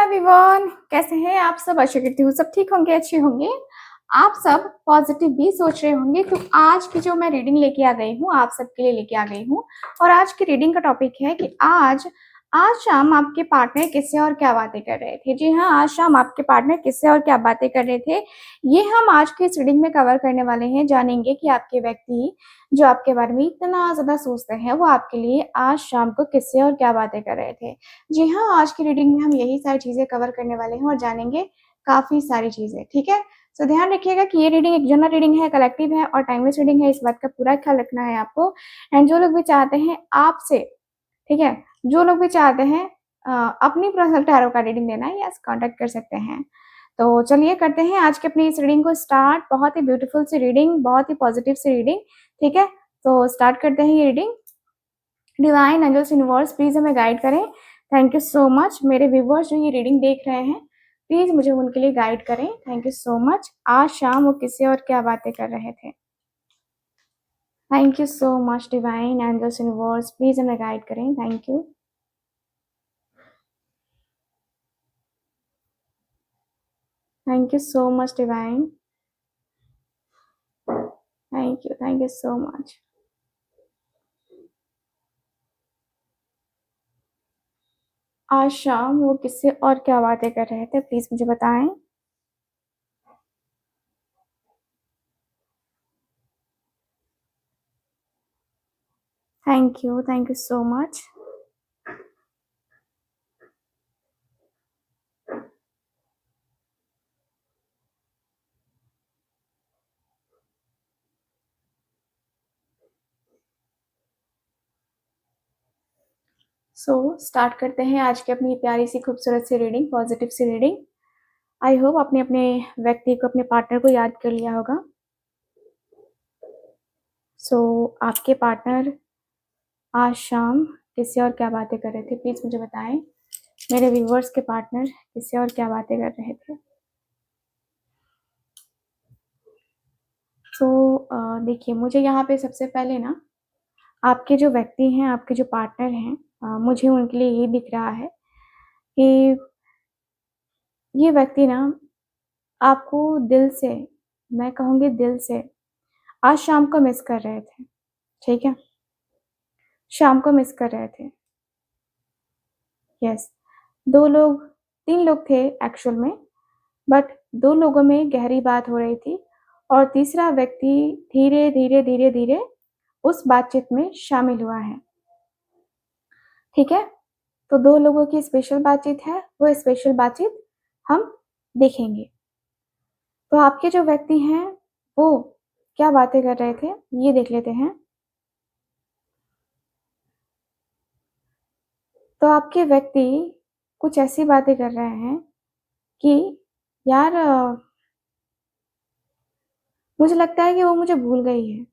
Everyone, कैसे हैं आप सब। आशा करती हूँ सब ठीक होंगे, अच्छे होंगे। आप सब पॉजिटिव भी सोच रहे होंगे। तो आज की जो मैं रीडिंग लेके आ गई हूँ, आप सबके लिए लेके आ गई हूँ। और आज की रीडिंग का टॉपिक है कि आज आज शाम आपके पार्टनर किससे और क्या बातें कर रहे थे। जी हाँ, आज शाम आपके पार्टनर किससे और क्या बातें कर रहे थे, ये हम आज की इस रीडिंग में कवर करने वाले हैं। जानेंगे कि आपके व्यक्ति जो आपके बारे में इतना ज्यादा सोचते हैं, वो आपके लिए आज शाम को किससे और क्या बातें कर रहे थे। जी हाँ, आज की रीडिंग में हम यही सारी चीजें कवर करने वाले हैं और जानेंगे काफी सारी चीजें। ठीक है, तो ध्यान रखिएगा कि ये रीडिंग एक जनरल रीडिंग है, कलेक्टिव है और टाइमलेस रीडिंग है। इस बात का पूरा ख्याल रखना है आपको। एंड जो लोग भी चाहते हैं आपसे, ठीक है, जो लोग भी चाहते हैं अपनी पर्सनल टैरो का रीडिंग लेना है, यस कांटेक्ट कर सकते हैं। तो चलिए करते हैं आज की अपनी इस रीडिंग को स्टार्ट। बहुत ही ब्यूटीफुल सी रीडिंग, बहुत ही पॉजिटिव सी रीडिंग। ठीक है, तो स्टार्ट करते हैं ये reading. Divine angels universe please हमें गाइड करें। Thank you so much. मेरे व्यूवर्स जो ये रीडिंग देख रहे हैं, प्लीज मुझे उनके लिए गाइड करें। Thank you so much. आज शाम वो किससे और क्या बातें कर रहे थे। Thank you so much divine angels universe, please हमें गाइड करें। Thank you. Thank you so much divine. Thank you so much. आज शाम वो किससे और क्या बातें कर रहे थे, प्लीज मुझे बताएं। Thank you so much. Start करते हैं आज की अपनी प्यारी सी खूबसूरत सी रीडिंग, पॉजिटिव सी रीडिंग। आई होप आपने अपने व्यक्ति को, अपने पार्टनर को याद कर लिया होगा। आपके पार्टनर आज शाम किससे और क्या बातें कर रहे थे, प्लीज मुझे बताएं। मेरे व्यूवर्स के पार्टनर किससे और क्या बातें कर रहे थे। देखिए, मुझे यहाँ पे सबसे पहले ना आपके जो व्यक्ति हैं, आपके जो पार्टनर हैं, मुझे उनके लिए ये दिख रहा है कि ये व्यक्ति ना आपको दिल से, मैं कहूँगी दिल से, आज शाम को मिस कर रहे थे। ठीक है, शाम को मिस कर रहे थे। यस, दो लोग, तीन लोग थे एक्चुअल में, बट दो लोगों में गहरी बात हो रही थी और तीसरा व्यक्ति धीरे धीरे धीरे धीरे उस बातचीत में शामिल हुआ है। ठीक है, तो दो लोगों की स्पेशल बातचीत है, वो स्पेशल बातचीत हम देखेंगे। तो आपके जो व्यक्ति हैं वो क्या बातें कर रहे थे, ये देख लेते हैं। तो आपके व्यक्ति कुछ ऐसी बातें कर रहे हैं कि यार मुझे लगता है कि वो मुझे भूल गई है।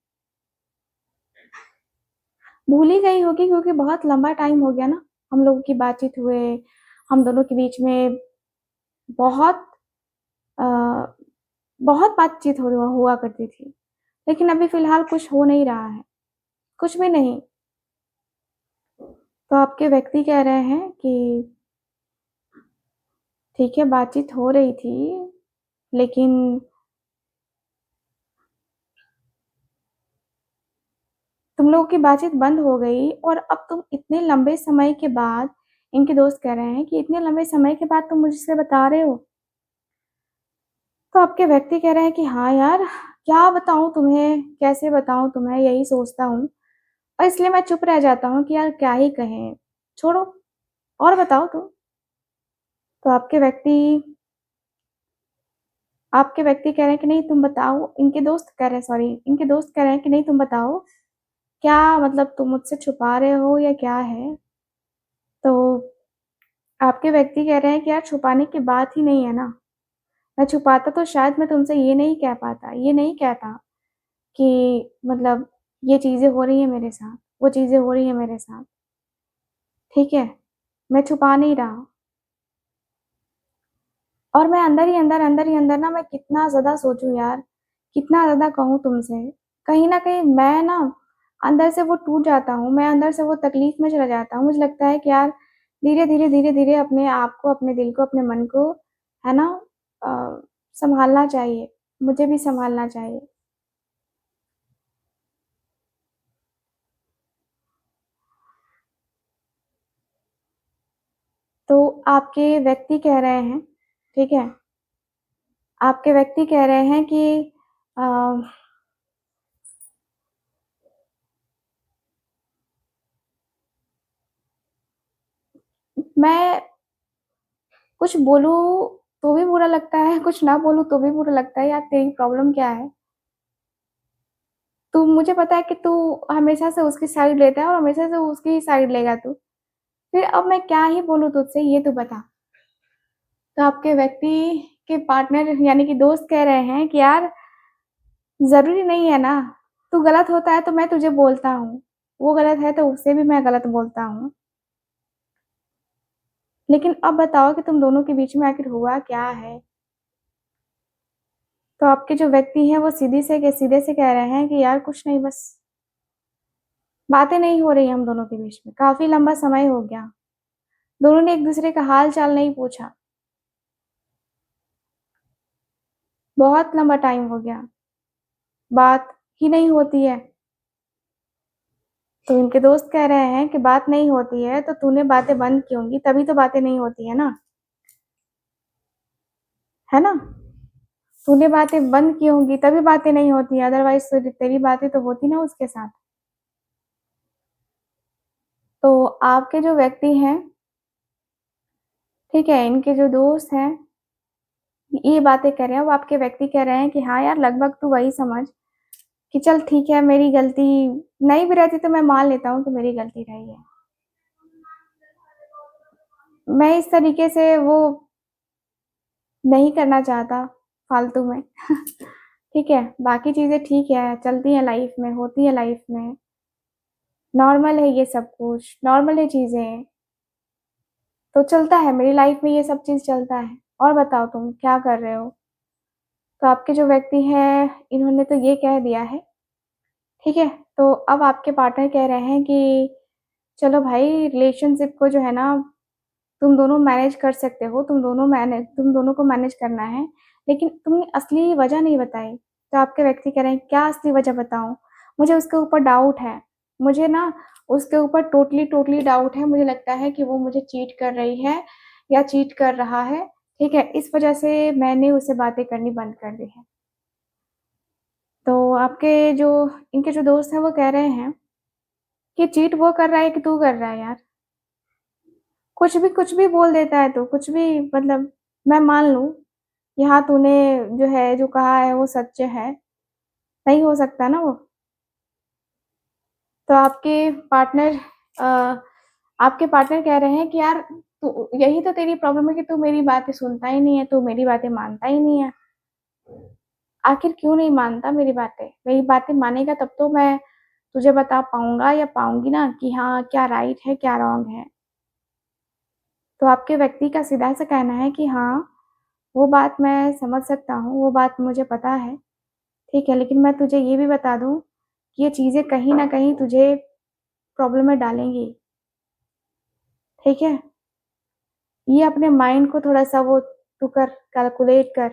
भूल ही गई होगी क्योंकि बहुत लंबा टाइम हो गया ना हम लोगों की बातचीत हुए। हम दोनों के बीच में बहुत अ, बहुत बातचीत हुआ करती थी, लेकिन अभी फिलहाल कुछ हो नहीं रहा है, कुछ भी नहीं। तो आपके व्यक्ति कह रहे हैं कि ठीक है, बातचीत हो रही थी, लेकिन तुम लोगों की बातचीत बंद हो गई और अब तुम इतने लंबे समय के बाद, इनके दोस्त कह रहे हैं कि इतने लंबे समय के बाद तुम मुझसे बता रहे हो। तो आपके व्यक्ति कह रहे हैं कि हाँ यार, क्या बताऊं तुम्हें, कैसे बताऊं तुम्हें, यही सोचता हूँ और इसलिए मैं चुप रह जाता हूँ कि यार क्या ही कहें, छोड़ो और बताओ तुम। तो आपके व्यक्ति कह रहे हैं कि नहीं तुम बताओ, इनके दोस्त कह रहे हैं, सॉरी, इनके दोस्त कह रहे हैं कि नहीं तुम बताओ, क्या मतलब तुम मुझसे छुपा रहे हो या क्या है। तो आपके व्यक्ति कह रहे हैं कि यार छुपाने की बात ही नहीं है ना। मैं छुपाता तो शायद मैं तुमसे ये नहीं कह पाता, ये नहीं कहता कि मतलब ये चीजें हो रही है मेरे साथ, वो चीजें हो रही है मेरे साथ। ठीक है, मैं छुपा नहीं रहा। और मैं अंदर ही अंदर ना, मैं कितना ज्यादा सोचूं यार, कितना ज्यादा कहूँ तुमसे, कहीं ना कहीं मैं ना अंदर से वो टूट जाता हूँ, मैं अंदर से वो तकलीफ में चला जाता हूँ। मुझे लगता है कि यार धीरे-धीरे अपने आप को, अपने दिल को, अपने मन को, है ना, सँभालना चाहिए। मुझे भी सँभालना चाहिए। तो आपके व्यक्ति कह रहे हैं, ठीक है? आपके व्यक्ति कह रहे हैं कि अ, मैं कुछ बोलूँ तो भी बुरा लगता है, कुछ ना बोलूँ तो भी बुरा लगता है। यार तेरी प्रॉब्लम क्या है? तू मुझे पता है कि तू हमेशा से उसकी साइड लेता है और हमेशा से उसकी ही साइड लेगा तू। फिर अब मैं क्या ही बोलूँ तुझसे ये तू बता। तो आपके व्यक्ति के पार्टनर यानी कि दोस्त कह रहे हैं कि यार ज़रूरी नहीं है ना, तू गलत होता है तो मैं तुझे बोलता हूँ, वो गलत है तो उसे भी मैं गलत बोलता हूँ। लेकिन अब बताओ कि तुम दोनों के बीच में आखिर हुआ क्या है? तो आपके जो व्यक्ति हैं वो सीधे से कह रहे हैं कि यार कुछ नहीं, बस बातें नहीं हो रही हम दोनों के बीच में। काफ़ी लंबा समय हो गया। दोनों ने एक-दूसरे का हाल-चाल नहीं पूछा। बहुत लंबा टाइम हो गया। बात ही नहीं होती है। तो इनके दोस्त कह रहे हैं कि बात नहीं होती है तो तूने बातें बंद की होंगी तभी तो बातें नहीं होती है ना? है ना? तूने बातें बंद की होंगी तभी बातें नहीं होती हैं, अदरवाइज़ तेरी बातें तो होती ना उसके साथ। तो आपके जो व्यक्ति हैं, ठीक है, इनके जो दोस्त हैं, ये बातें कर रहे हैं, वो आपके व्यक्ति कह रहे हैं कि हाँ यार, लगभग तू वही समझ कि चल ठीक है, मेरी गलती नहीं भी रहती तो मैं मान लेता हूँ कि मेरी गलती रही है। मैं इस तरीके से वो नहीं करना चाहता फालतू में। ठीक है, बाकी चीज़ें ठीक है, चलती हैं लाइफ़ में, होती हैं लाइफ़ में, नॉर्मल है ये सब कुछ, नॉर्मल है चीज़ें, तो चलता है मेरी लाइफ़ में ये सब चीज़ चलता है। और बताओ तुम क्या कर रहे हो? तो आपके जो व्यक्ति हैं, इन्होंने तो ये कह दिया है, ठीक है? तो अब आपके पार्टनर कह रहे हैं कि चलो भाई रिलेशनशिप को जो है ना तुम दोनों मैनेज कर सकते हो, तुम दोनों को मैनेज करना है, लेकिन तुमने असली वजह नहीं बताई। तो आपके व्यक्ति कह रहे हैं, क्या असली वजह बताऊँ? मुझे उसके ऊपर डाउट है। मुझे ना उसके ऊपर टोटली डाउट है। मुझे लगता है कि वो मुझे चीट कर रही है या चीट कर रहा है, ठीक है? इस वजह से मैंने उससे बातें करनी बंद कर दी है। तो आपके जो इनके जो दोस्त हैं, वो कह रहे हैं कि चीट वो कर रहा है कि तू कर रहा है यार? कुछ भी बोल देता है तू, कुछ भी मतलब मैं मान लूँ कि हाँ, तूने जो है, जो कहा है वो सच है, नहीं हो सकता ना वो। तो अ, आपके पार्टनर कह रहे हैं कि यार तू यही तो तेरी प्रॉब्लम है कि तू मेरी बातें सुनता ही नहीं है, तू मेरी बातें मानता ही नहीं है। आखिर क्यों नहीं मानता मेरी बातें? मेरी बातें मानेगा तब तो मैं तुझे बता पाऊँगा या पाऊँगी ना कि हाँ, क्या राइट है, क्या रॉन्ग है। तो आपके व्यक्ति का सीधा सा कहना है कि हाँ, वो बात मैं समझ सकता हूँ, वो बात मुझे पता है, ठीक है, लेकिन मैं तुझे ये भी बता दूँ कि ये चीज़ें कहीं न कहीं तुझे प्रॉब्लम में डालेंगी, ठीक है? ये अपने माइंड को थोड़ा-सा वो तू कर, कैलकुलेट कर,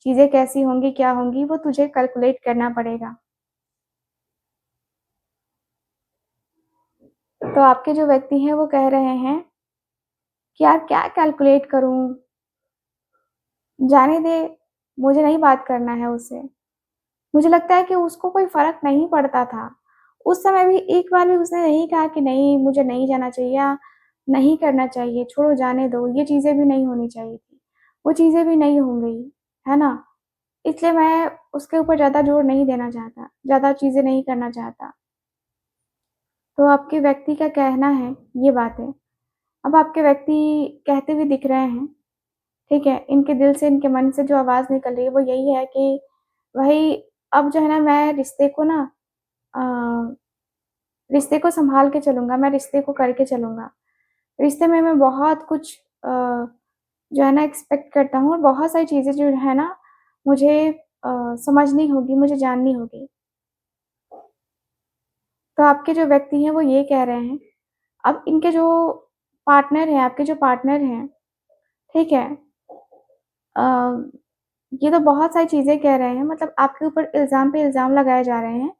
चीज़ें कैसी होंगी, क्या होंगी, वो तुझे कैलकुलेट करना पड़ेगा। तो आपके जो व्यक्ति हैं, वो कह रहे हैं कि यार क्या कैलकुलेट करूँ? जाने दे, मुझे नहीं बात करना है उससे। मुझे लगता है कि उसको कोई फ़र्क नहीं पड़ता था। उस समय भी एक बार भी उसने नहीं कहा कि नहीं मुझे नहीं जाना चाहिए या नहीं करना चाहिए, छोड़ो जाने दो, ये चीज़ें भी नहीं होनी चाहिए थी। वो चीज़ें भी नहीं हो गई, है ना? इसलिए मैं उसके ऊपर ज़्यादा ज़ोर नहीं देना चाहता, ज़्यादा चीज़ें नहीं करना चाहता। तो आपके व्यक्ति का कहना है ये बातें। अब आपके व्यक्ति कहते हुए दिख रहे हैं, ठीक है? इनके दिल से, इनके मन से जो आवाज़ निकल रही है वो यही है कि भई अब जो है ना मैं अ, रिश्ते को सँभाल के चलूँगा, मैं रिश्ते को करके चलूँगा। रिश्ते में मैं बहुत कुछ जो है ना एक्सपेक्ट करता हूँ और बहुत सारी चीज़ें जो है ना मुझे समझनी होगी, मुझे जाननी होगी। तो आपके जो व्यक्ति हैं वो ये कह रहे हैं। अब इनके जो पार्टनर है, आपके जो पार्टनर हैं, ठीक है? अ, ये तो बहुत सारी चीज़ें कह रहे हैं, मतलब आपके ऊपर इल्ज़ाम पे इल्ज़ाम लगाए जा रहे हैं,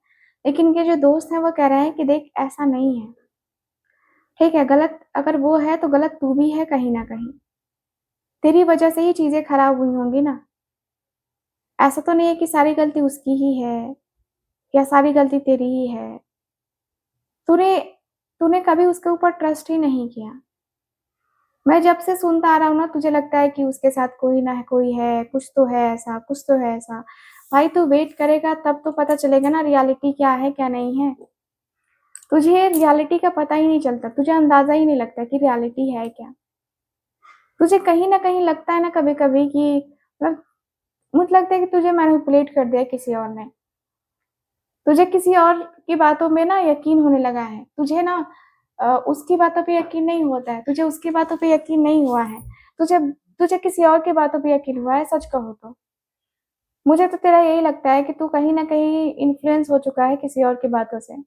लेकिन इनके जो दोस्त हैं वो कह रहे हैं कि देख ऐसा नहीं है, ठीक है? गलत अगर वो है तो गलत तू भी है कहीं न कहीं। तेरी वजह से ही चीज़ें खराब हुई होंगी ना। ऐसा तो नहीं है कि सारी गलती उसकी ही है या सारी गलती तेरी ही है। तूने तूने कभी उसके ऊपर ट्रस्ट ही नहीं किया। मैं जब से सुनता आ रहा हूँ ना, तुझे लगता है कि उसके साथ कोई ना कोई है, कुछ तो है ऐसा, कुछ तो है ऐसा। भाई तू वेट करेगा तब तो पता चलेगा ना रियलिटी क्या है, क्या नहीं है। तुझे रियलिटी का पता ही नहीं चलता, तुझे अंदाज़ा ही नहीं लगता कि रियलिटी है क्या। तुझे कहीं न कहीं लगता है ना कभी-कभी कि मतलब मुझे लगता है कि तुझे मैनिपुलेट कर दिया किसी और ने। तुझे किसी और की बातों में ना यकीन होने लगा है। तुझे ना उसकी बातों पे यकीन नहीं होता है, तुझे उसकी बातों पे यकीन नहीं हुआ है। तुझे तुझे किसी और की बातों पे यकीन हुआ है, सच कहो तो। मुझे तो तेरा यही लगता है कि तू कहीं न कहीं इन्फ्लुएंस हो चुका है किसी और की बातों से।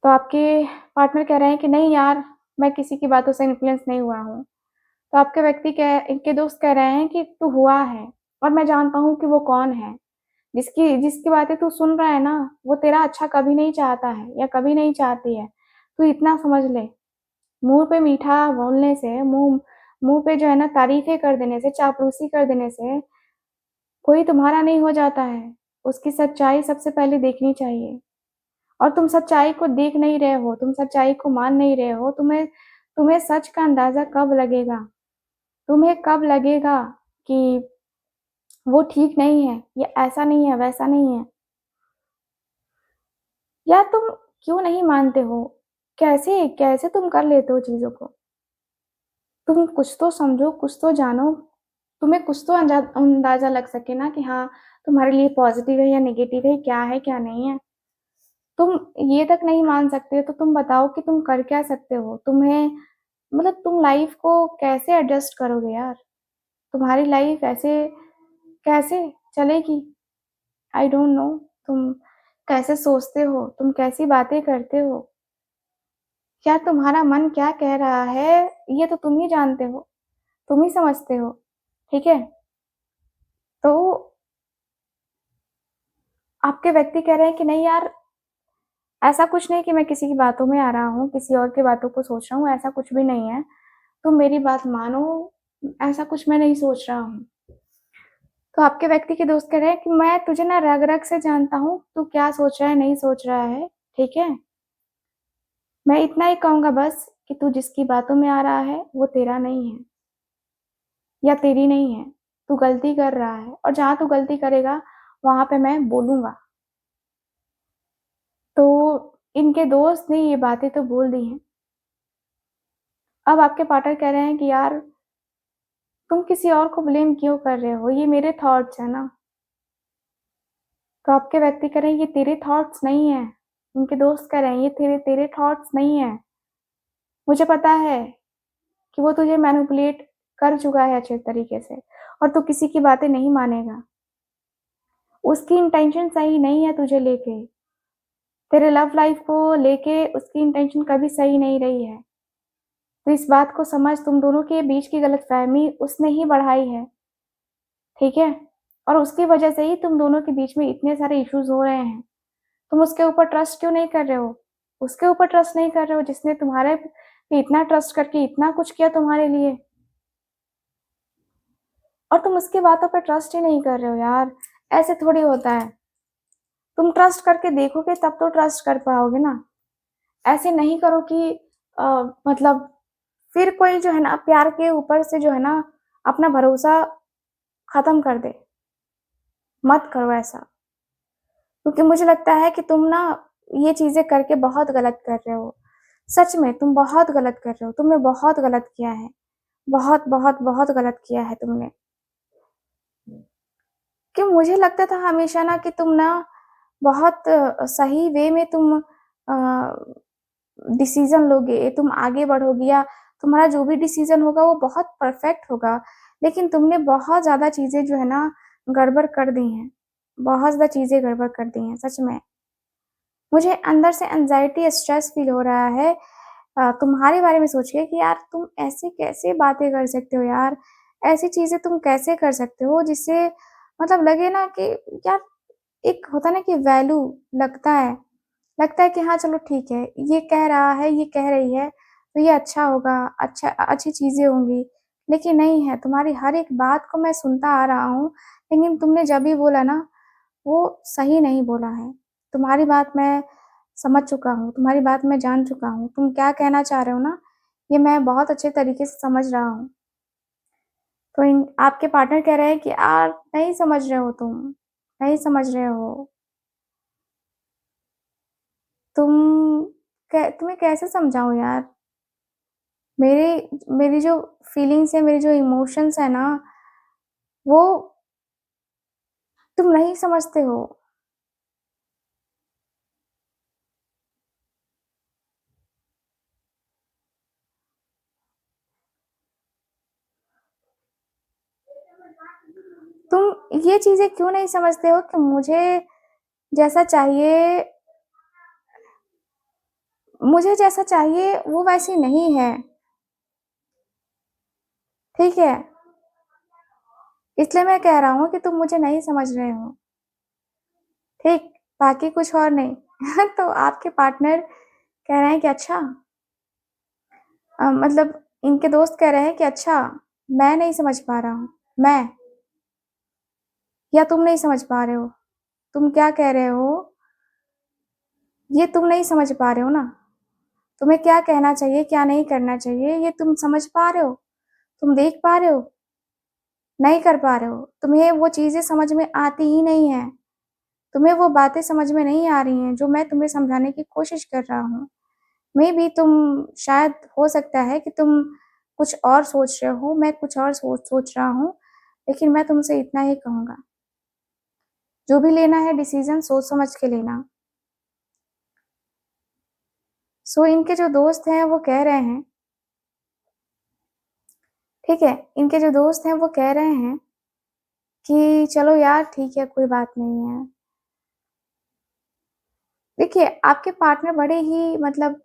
तो आपके पार्टनर कह रहे हैं कि नहीं यार, मैं किसी की बातों से इन्फ्लुएंस नहीं हुआ हूँ। तो आपके व्यक्ति कह इनके दोस्त कह रहे हैं कि तू हुआ है और मैं जानता हूँ कि वो कौन है। जिसकी जिसकी बातें तू सुन रहा है ना, वो तेरा अच्छा कभी नहीं चाहता है या कभी नहीं चाहती है। तू इतना समझ ले, मुँह पे मीठा बोलने से, मुँह मुँह पे जो है ना तारीफ़ें कर देने से, चापलूसी कर देने से कोई तुम्हारा नहीं हो जाता है। उसकी सच्चाई सबसे पहले देखनी चाहिए और तुम सच्चाई को देख नहीं रहे हो, तुम सच्चाई को मान नहीं रहे हो। तुम्हें तुम्हें सच का अंदाज़ा कब लगेगा? तुम्हें कब लगेगा कि वो ठीक नहीं है, ये ऐसा नहीं है, वैसा नहीं है? या तुम क्यों नहीं मानते हो? कैसे कैसे तुम कर लेते हो चीज़ों को? तुम कुछ तो समझो, कुछ तो जानो, तुम्हें कुछ तो अंदाज़ा लग सके ना कि हाँ, तुम्हारे लिए पॉज़िटिव है या नेगेटिव है, क्या है, क्या नहीं है। तुम ये तक नहीं मान सकते, तो तुम बताओ कि तुम कर क्या सकते हो? तुम्हें मतलब तुम लाइफ़ को कैसे एडजस्ट करोगे यार? तुम्हारी लाइफ़ ऐसे कैसे चलेगी? आई डोंट नो तुम कैसे सोचते हो? तुम कैसी बातें करते हो? क्या तुम्हारा मन क्या कह रहा है, ये तो तुम ही जानते हो, तुम ही समझते हो, ठीक है? तो आपके व्यक्ति कह रहे हैं कि नहीं यार, ऐसा कुछ नहीं कि मैं किसी की बातों में आ रहा हूँ, किसी और की बातों को सोच रहा हूँ, ऐसा कुछ भी नहीं है। तुम मेरी बात मानो, ऐसा कुछ मैं नहीं सोच रहा हूँ। तो आपके व्यक्ति के दोस्त कह रहे हैं कि मैं तुझे ना रग-रग से जानता हूँ, तू क्या सोच रहा है, नहीं सोच रहा है, ठीक है? मैं इतना ही कहूँगा बस कि तू जिसकी बातों में आ रहा है, वो तेरा नहीं है या तेरी नहीं है। तू गलती कर रहा है और जहाँ तू गलती करेगा, वहाँ पे मैं बोलूँगा। तो इनके दोस्त ने ये बातें तो बोल दी हैं। अब आपके पार्टनर कह रहे हैं कि यार, तुम किसी और को ब्लेम क्यों कर रहे हो? ये मेरे थॉट्स हैं ना। तो आपके व्यक्ति कह रहे हैं ये तेरे थॉट्स नहीं हैं। उनके दोस्त कह रहे हैं ये तेरे तेरे थॉट्स नहीं हैं। मुझे पता है कि वो तुझे मैनिपुलेट कर चुका है अच्छे तरीके से और तू किसी की बातें नहीं मानेगा। उसकी इंटेंशन सही नहीं है तुझे लेके। तेरे लव लाइफ को लेके उसकी इंटेंशन कभी सही नहीं रही है। तो इस बात को समझ, तुम दोनों के बीच की गलतफ़हमी उसने ही बढ़ाई है, ठीक है? और उसकी वजह से ही तुम दोनों के बीच में इतने सारे इश्यूज़ हो रहे हैं। तुम उसके ऊपर ट्रस्ट क्यों नहीं कर रहे हो? उसके ऊपर ट्रस्ट नहीं कर रहे हो जिसने तुम्हारे पे इतना ट्रस्ट करके इतना कुछ किया तुम्हारे लिए और तुम उसकी बातों पे ट्रस्ट ही नहीं कर रहे हो यार, ऐसे थोड़ी होता है। तुम ट्रस्ट करके देखोगे तब तो ट्रस्ट कर पाओगे ना। ऐसे नहीं करो कि अ, मतलब फिर कोई जो है ना प्यार के ऊपर से जो है ना अपना भरोसा खत्म कर दे। मत करो ऐसा, क्योंकि मुझे लगता है कि तुम ना ये चीज़ें करके बहुत गलत कर रहे हो। सच में तुम बहुत गलत कर रहे हो, तुमने बहुत गलत किया है। बहुत, बहुत, बहुत गलत किया है तुमने। कि मुझे लगता था हमेशा ना कि तुम ना बहुत सही वे में तुम डिसीज़न लोगे, तुम आगे बढ़ोगे या तुम्हारा जो भी डिसीज़न होगा वो बहुत परफ़ेक्ट होगा। लेकिन तुमने बहुत ज़्यादा चीज़ें जो है ना गड़बड़ कर दी हैं। बहुत ज़्यादा चीज़ें गड़बड़ कर दी हैं, सच में। मुझे अंदर से एंग्ज़ायटी, स्ट्रेस फ़ील हो रहा है तुम्हारे बारे में सोच के कि यार तुम ऐसे कैसे बातें कर सकते हो यार, ऐसी चीजें तुम कैसे कर सकते हो जिससे मतलब लगे ना कि यार, एक होता ना कि वैल्यू लगता है कि हाँ चलो ठीक है, ये कह रहा है, ये कह रही है, तो ये अच्छा होगा, अच्छी चीजें होंगी। लेकिन नहीं है, तुम्हारी हर एक बात को मैं सुनता आ रहा हूँ, लेकिन तुमने जब भी बोला ना, वो सही नहीं बोला है। तुम्हारी बात मैं समझ चुका हूँ, तुम्हारी बात मैं जान चुका हूँ, तुम क्या कहना चाह रहे हो ना, ये मैं बहुत अच्छे तरीके से समझ रहा हूँ। तो इन आपके पार्टनर कह रहे हैं कि यार नहीं समझ रहे हो तुम, नहीं समझ रहे हो। तुम तुम्हें कैसे समझाऊँ यार? मेरी मेरी जो फीलिंग्स है, मेरी जो इमोशंस है ना, वो तुम नहीं समझते हो। तुम ये चीज़ें क्यों नहीं समझते हो कि जैसा चाहिए मुझे जैसा चाहिए वो वैसी नहीं है, ठीक है? इसलिए मैं कह रहा हूँ कि तुम मुझे नहीं समझ रहे हो, ठीक? बाकी कुछ और नहीं। तो आपके पार्टनर कह रहे हैं कि अच्छा, मतलब इनके दोस्त कह रहे हैं कि अच्छा, मैं नहीं समझ पा रहा हूँ, मैं, या तुम नहीं समझ पा रहे हो? तुम क्या कह रहे हो, ये तुम नहीं समझ पा रहे हो ना? तुम्हें क्या कहना चाहिए, क्या नहीं करना चाहिए, ये तुम समझ पा रहे हो? तुम देख पा रहे हो? नहीं कर पा रहे हो? तुम्हें वो चीज़ें समझ में आती ही नहीं है। तुम्हें वो बातें समझ में नहीं आ रही हैं, जो मैं तुम्हें समझाने की कोशिश कर रहा हूँ। मेबी तुम, शायद हो सकता है कि तुम कुछ और सोच रहे हो, मैं कुछ और सोच रहा हूँ, लेकिन मैं तुमसे इतना ही कहूँगा, जो भी लेना है डिसीज़न सोच समझ के लेना। सो इनके जो दोस्त हैं वो कह रहे हैं, ठीक है? इनके जो दोस्त हैं वो कह रहे हैं कि चलो यार ठीक है, कोई बात नहीं है। देखिए, आपके पार्टनर बड़े ही मतलब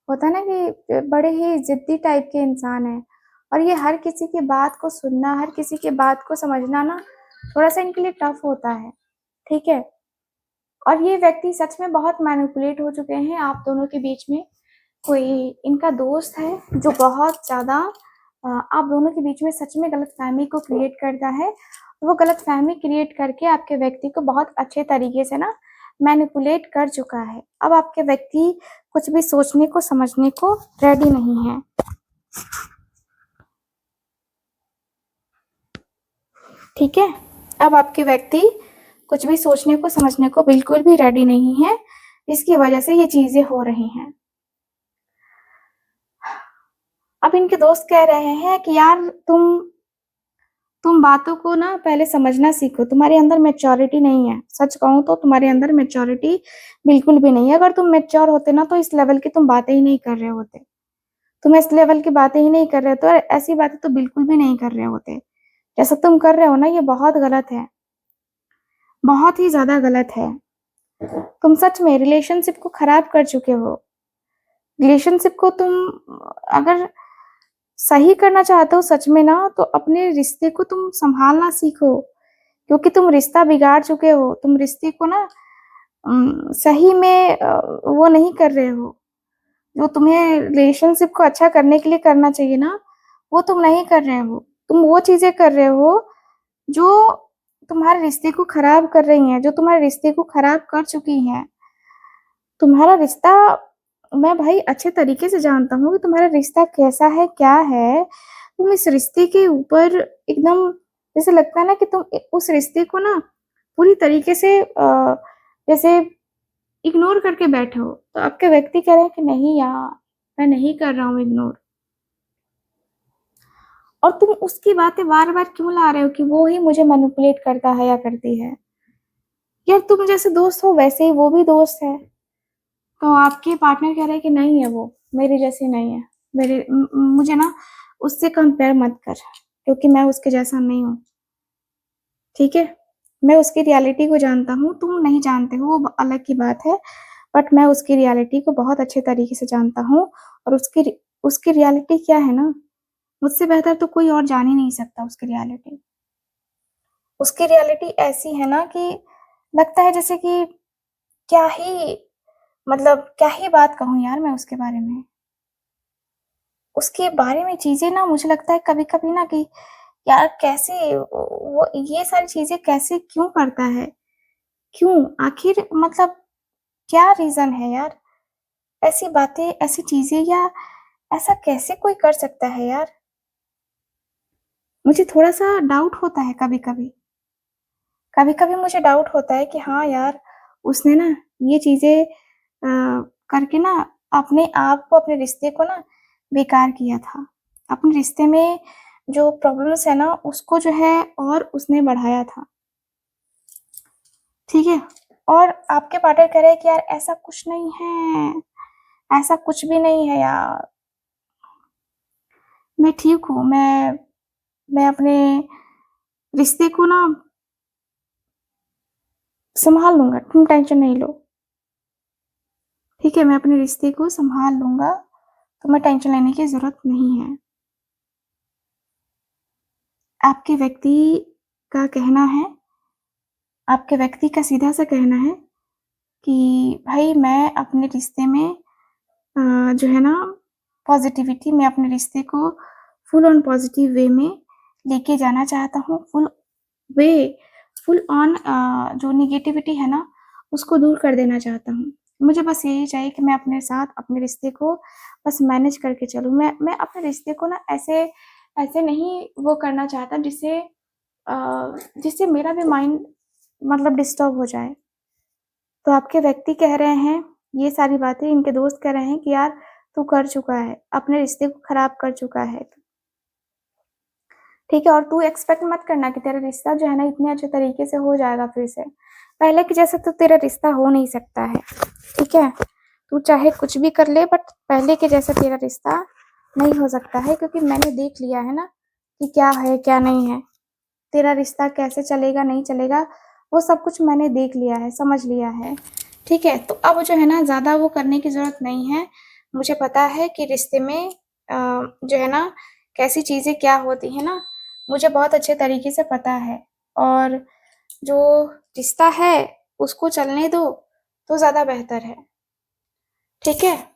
होता है ना कि बड़े ही ज़िद्दी टाइप के इंसान हैं, और ये हर किसी की बात को सुनना, हर किसी की बात को समझना ना, थोड़ा-सा इनके लिए टफ़ होता है, ठीक है? और ये व्यक्ति सच में बहुत मैनिपुलेट हो चुके हैं आप दोनों के बीच में। कोई इनका दोस्त है जो बहुत ज़्यादा आप दोनों के बीच में सच में गलतफ़हमी को क्रिएट करता है। वो गलतफ़हमी क्रिएट करके आपके व्यक्ति को बहुत अच्छे तरीके से ना मैनिपुलेट कर चुका है। अब आपके व्यक्ति कुछ भी सोचने को, समझने को रेडी नहीं है। ठीक है? अब आपके व्यक्ति कुछ भी सोचने को, समझने को बिल्कुल भी रेडी नहीं है, इसकी वजह से ये चीज़ें हो रही हैं। अब इनके दोस्त कह रहे हैं कि यार तुम बातों को ना पहले समझना सीखो, तुम्हारे अंदर मैच्योरिटी नहीं है। सच कहूँ तो तुम्हारे अंदर मैच्योरिटी बिल्कुल भी नहीं है। अगर तुम मैच्योर होते ना तो इस लेवल की तुम बातें ही नहीं कर रहे होते। तुम इस लेवल की बातें ही नहीं कर रहे होते, और ऐसी बातें तो बिल्कुल भी नहीं कर रहे होते। जैसा तुम कर रहे हो ना, ये बहुत गलत है, बहुत ही ज़्यादा गलत है। तुम सच में रिलेशनशिप को खराब कर चुके हो। रिलेशनशिप को तुम अगर सही करना चाहते हो सच में ना, तो अपने रिश्ते को तुम सँभालना सीखो, क्योंकि तुम रिश्ता बिगाड़ चुके हो। तुम रिश्ते को ना सही में वो नहीं कर रहे हो। जो तुम्हें रिलेशनशिप को अच्छा करने के लिए करना चाहिए ना, वो तुम नहीं कर रहे हो। तुम वो चीज़ें कर रहे हो, जो तुम्हारे रिश्ते को खराब कर रही हैं, जो तुम्हारे रिश्ते को खराब कर चुकी हैं। तुम्हारा रिश्ता, मैं भाई अच्छे तरीके से जानता हूँ कि तुम्हारा रिश्ता कैसा है, क्या है। तुम इस रिश्ते के ऊपर एकदम जैसे लगता है ना कि तुम उस रिश्ते को ना पूरी तरीके से जैसे इग्नोर करके बैठे हो। तो आपके व्यक्ति कह रहे हैं कि नहीं यार, मैं नहीं कर रहा हूँ इग्नोर। और तुम उसकी बातें बार-बार क्यों ला रहे हो कि वो ही मुझे मैनिपुलेट करता है या करती है? यार तुम जैसे दोस्त हो वैसे ही वो भी दोस्त है। तो आपके पार्टनर कह रहे हैं कि नहीं है वो, मेरी जैसी नहीं है। मुझे ना उससे कंपेयर मत कर, क्योंकि मैं उसके जैसा नहीं हूँ, ठीक है? मैं उसकी रियलिटी को जानता हूँ, तुम नहीं जानते हो, वो अलग की बात है। बट मैं उसकी रियलिटी को बहुत अच्छे तरीके से जानता हूँ और उसकी रियलिटी क्या है ना, मुझसे बेहतर तो कोई और जान ही नहीं सकता उसकी रियलिटी। उसकी रियलिटी ऐसी है ना कि लगता है जैसे कि क्या ही क्या ही बात कहूँ यार मैं उसके बारे में। उसके बारे में चीज़ें ना मुझे लगता है कभी-कभी ना कि यार कैसे वो ये सारी चीज़ें कैसे क्यों करता है? क्यों? आखिर क्या रीज़न है यार? ऐसी बातें, ऐसी चीज़ें या ऐसा कैसे कोई कर सकता है यार? मुझे थोड़ा-सा डाउट होता है कभी-कभी। कभी-कभी मुझे डाउट होता है कि हाँ यार, उसने ना ये चीज़ें करके ना अपने आप को, अपने रिश्ते को ना बेकार किया था। अपने रिश्ते में जो प्रॉब्लम्स है ना, उसको जो है और उसने बढ़ाया था, ठीक है? और आपके पार्टनर कह रहे हैं कि यार ऐसा कुछ नहीं है, ऐसा कुछ भी नहीं है यार। मैं ठीक हूँ, मैं अपने रिश्ते को ना सँभाल लूँगा, तुम टेंशन नहीं लो। ठीक है, मैं अपने रिश्ते को सँभाल लूँगा, तुम्हें टेंशन लेने की ज़रूरत नहीं है। आपके व्यक्ति का कहना है आपके व्यक्ति का सीधा-सा कहना है कि भई मैं अपने रिश्ते में जो है ना पॉज़िटिविटी, मैं अपने रिश्ते को फुल ऑन पॉज़िटिव वे में लेके जाना चाहता हूँ। वे फुल ऑन जो नेगेटिविटी है ना, उसको दूर कर देना चाहता हूँ। मुझे बस यही चाहिए कि मैं अपने साथ अपने रिश्ते को बस मैनेज करके चलूँ। मैं अपने रिश्ते को ना ऐसे ऐसे नहीं वो करना चाहता जिससे मेरा भी माइंड डिस्टर्ब हो जाए। तो आपके व्यक्ति कह रहे हैं ये सारी बातें, इनके दोस्त कह रहे हैं कि यार तू कर चुका है, अपने रिश्ते को खराब कर चुका है। ठीक है? और तू एक्सपेक्ट मत करना कि तेरा रिश्ता जो है ना इतने अच्छे तरीके से हो जाएगा फिर से। पहले के जैसा तो तेरा रिश्ता हो नहीं सकता है, ठीक है? तू चाहे कुछ भी कर ले बट पहले के जैसा तेरा रिश्ता नहीं हो सकता है, क्योंकि मैंने देख लिया है ना कि क्या है, क्या नहीं है। तेरा रिश्ता कैसे चलेगा, नहीं चलेगा, वो सब कुछ मैंने देख लिया है, समझ लिया है, ठीक है? तो अब जो है ना ज़्यादा वो करने की ज़रूरत नहीं है। मुझे पता है कि रिश्ते में जो है ना कैसी चीज़ें क्या होती हैं ना, मुझे बहुत अच्छे तरीके से पता है। और जो रिश्ता है उसको चलने दो तो ज़्यादा बेहतर है, ठीक है?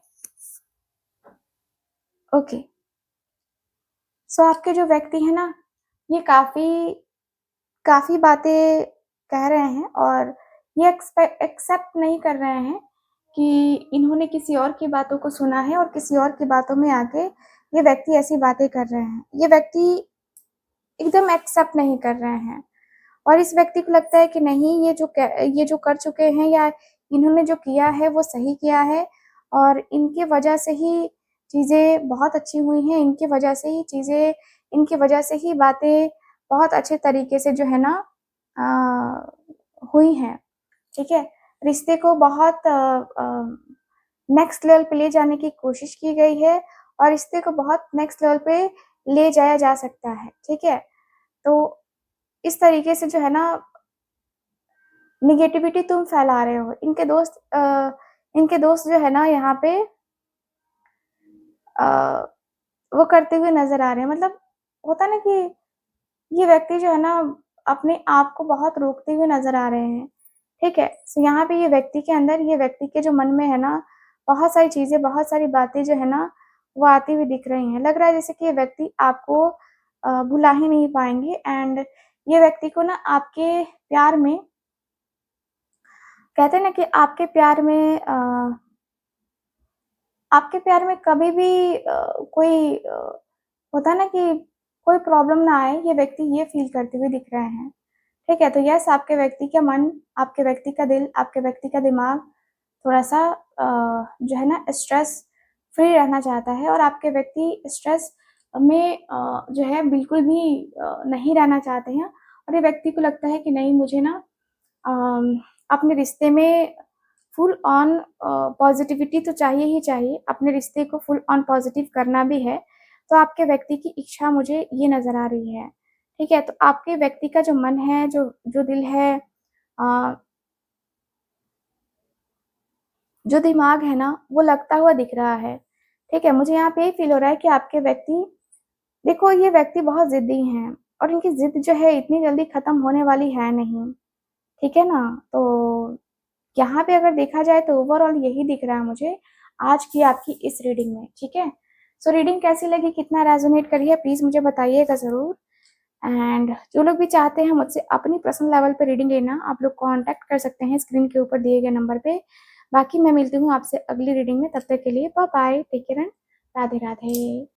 ओके। सो आपके जो व्यक्ति हैं ना, ये काफ़ी काफ़ी बातें कह रहे हैं और ये एक्सेप्ट नहीं कर रहे हैं कि इन्होंने किसी और की बातों को सुना है और किसी और की बातों में आके ये व्यक्ति ऐसी बातें कर रहे हैं। ये व्यक्ति एकदम एक्सेप्ट नहीं कर रहे हैं और इस व्यक्ति को लगता है कि नहीं, ये जो कर चुके हैं या इन्होंने जो किया है वो सही किया है और इनकी वजह से ही चीज़ें बहुत अच्छी हुई हैं, इनकी वजह से ही बातें बहुत अच्छे तरीके से जो है ना हुई हैं, ठीक है? रिश्ते को बहुत नेक्स्ट लेवल पे ले जाने की कोशिश की गई है और रिश्ते को बहुत नेक्स्ट लेवल पे ले जाया जा सकता है, ठीक है? तो इस तरीके से जो है ना नेगेटिविटी तुम फैला रहे हो। इनके दोस्त जो है ना यहाँ पे अ, वो करते हुए नज़र आ रहे हैं। होता है ना कि ये व्यक्ति जो है ना अपने आप को बहुत रोकते हुए नज़र आ रहे हैं, ठीक है? सो यहाँ पे ये व्यक्ति के जो मन में है ना बहुत सारी चीज़ें, बहुत सारी बातें जो है ना वो आती हुई दिख रही हैं। लग रहा है जैसे कि ये व्यक्ति आपको भुला ही नहीं पाएँगे एंड ये व्यक्ति को ना कहते हैं ना कि आपके प्यार में कभी भी कोई होता है ना कि कोई प्रॉब्लम ना आए, ये व्यक्ति ये फ़ील करते हुए दिख रहे हैं, ठीक है? तो यस, आपके व्यक्ति का मन, आपके व्यक्ति का दिल, आपके व्यक्ति का दिमाग थोड़ा-सा जो है ना स्ट्रेस फ्री रहना चाहता है और आपके व्यक्ति स्ट्रेस में जो है बिल्कुल भी नहीं रहना चाहते हैं और ये व्यक्ति को लगता है कि नहीं, मुझे ना अपने रिश्ते में फुल ऑन पॉज़िटिविटी तो चाहिए ही चाहिए, अपने रिश्ते को फुल ऑन पॉज़िटिव करना भी है, तो आपके व्यक्ति की इच्छा मुझे ये नज़र आ रही है, ठीक है? तो आपके व्यक्ति का जो मन है, जो जो दिल है अ, जो दिमाग है ना वो लगता हुआ दिख रहा है। ठीक है, मुझे यहाँ पे यही फील हो रहा है कि आपके व्यक्ति, देखो ये व्यक्ति बहुत जिद्दी हैं और इनकी जिद जो है इतनी जल्दी खत्म होने वाली है नहीं। ठीक है ना, तो यहाँ पे अगर देखा जाए तो ओवरऑल यही दिख रहा है मुझे आज की आपकी इस रीडिंग में। ठीक है, सो रीडिंग कैसी लगी, कितना रेजोनेट करी है, प्लीज मुझे बताइएगा जरूर। एंड जो लोग भी चाहते हैं मुझसे अपनी पर्सनल लेवल पे रीडिंग लेना, आप लोग कांटेक्ट कर सकते हैं स्क्रीन के ऊपर दिए गए नंबर पे। बाकी मैं मिलती हूँ आपसे अगली रीडिंग में, तब तक के लिए bye bye, take care and Radhe Radhe.